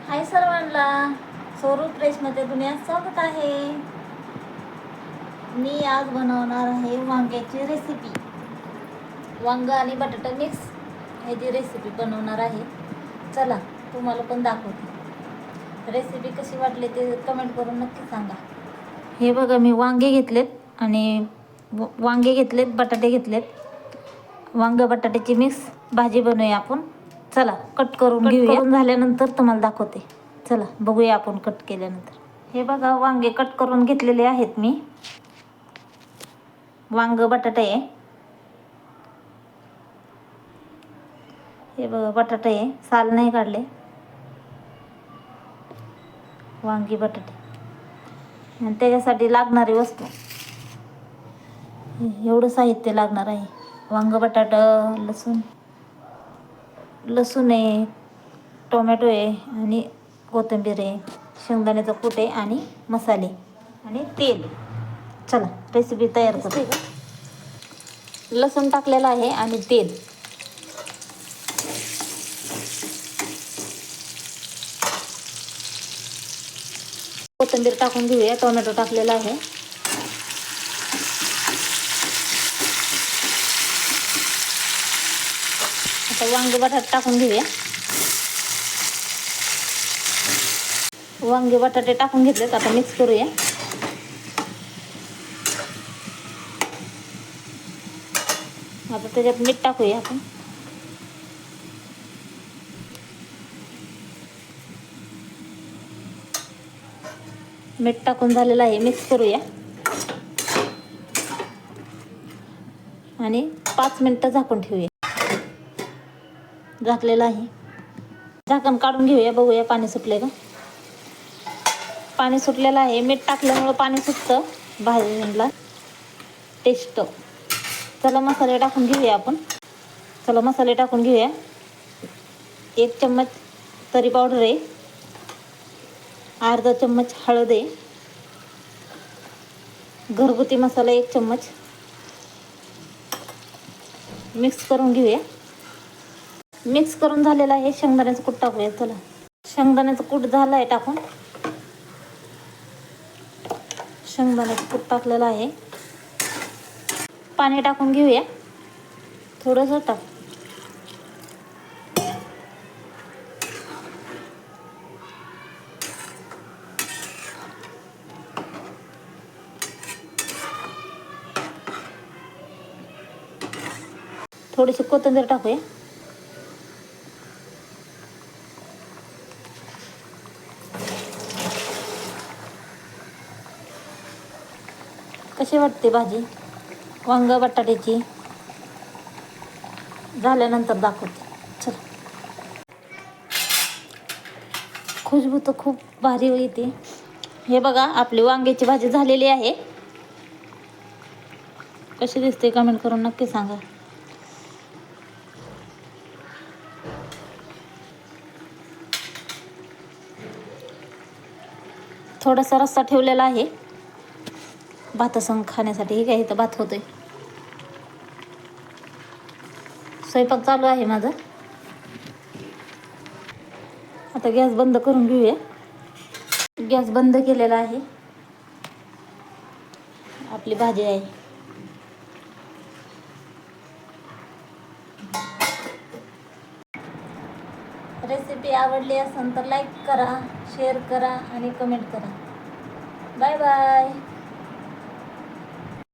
हाय सर्वांना, स्वरूप रेशमाच्या दुनियात स्वागत आहे. मी आज बनवणार आहे वांग्याची रेसिपी. वांग आणि बटाटा मिक्स ह्याची रेसिपी बनवणार आहे. चला तुम्हाला पण दाखवते. रेसिपी कशी वाटली ते कमेंट करून नक्की सांगा. हे बघा, मी वांगे घेतलेत आणि वांगे घेतलेत, बटाटे घेतलेत. वांग बटाट्याची मिक्स भाजी बनवूया आपण. चला कट करून घेऊया. करून झाल्यानंतर तुम्हाला दाखवते. चला बघूया आपण कट केल्यानंतर. हे बघा, वांगे कट करून घेतलेले आहेत मी. वांग बटाटे आहे. हे बघा बटाटे आहे, साल नाही काढले. वांगी बटाटे आणि त्याच्यासाठी लागणारी वस्तू एवढं साहित्य लागणार आहे. वांग बटाटा, लसूण आहे, टोमॅटो आहे आणि कोथिंबीर आहे, शेंगदाण्याचं कूट आहे आणि मसाले आणि तेल. चला रेसिपी तयार करते. लसूण टाकलेला आहे आणि तेल. कोथिंबीर टाकून घेऊया. टोमॅटो टाकलेला आहे. आता वांगे बटाटे टाकून घेऊया. वांगे बटाटे टाकून घेतलेत. आता मिक्स करूया. आता त्याच्यात मीठ टाकूया आपण. मीठ टाकून झालेलं आहे. मिक्स करूया आणि 5 मिनिटं झाकून ठेवूया. झाकलेलं आहे. झाकण काढून घेऊया. बघूया पाणी सुटले का. पाणी सुटलेलं आहे. मीठ टाकल्यामुळं पाणी सुटतं भाजीला टेस्ट. चला मसाले टाकून घेऊया आपण. चला मसाले टाकून घेऊया. 1 चम्मच तरी पावडर आहे, अर्धा चम्मच हळद आहे, घरगुती मसाला 1 चम्मच. मिक्स करून घेऊया. मिक्स करून झालेला आहे. शेंगदाण्याचं कूट टाकूया. चला शेंगदाण्याचं कूट झालं आहे टाकून. शेंगदाण्याचं कूट टाकलेलं आहे. पाणी टाकून घेऊया. थोडंसं टाक. थोडीशी कोथिंबीर टाकूया. कशी वाटते भाजी वांग बटाट्याची? झाल्यानंतर दाखवते. चला. खुशबू तर खूप भारी येते. हे बघा, आपली वांग्याची भाजी झालेली आहे. कशी दिसते कमेंट करून नक्की सांगा. थोडासा रस्सा ठेवलेला आहे भातासंग खाण्यासाठी. हे काय, इथं भात होतोय. स्वयंपाक चालू आहे माझा. आता गॅस बंद करून घेऊया. गॅस बंद केलेला आहे. आपली भाजी आहे. रेसिपी आवडली असेल तर लाईक करा, शेअर करा आणि कमेंट करा. Bye bye.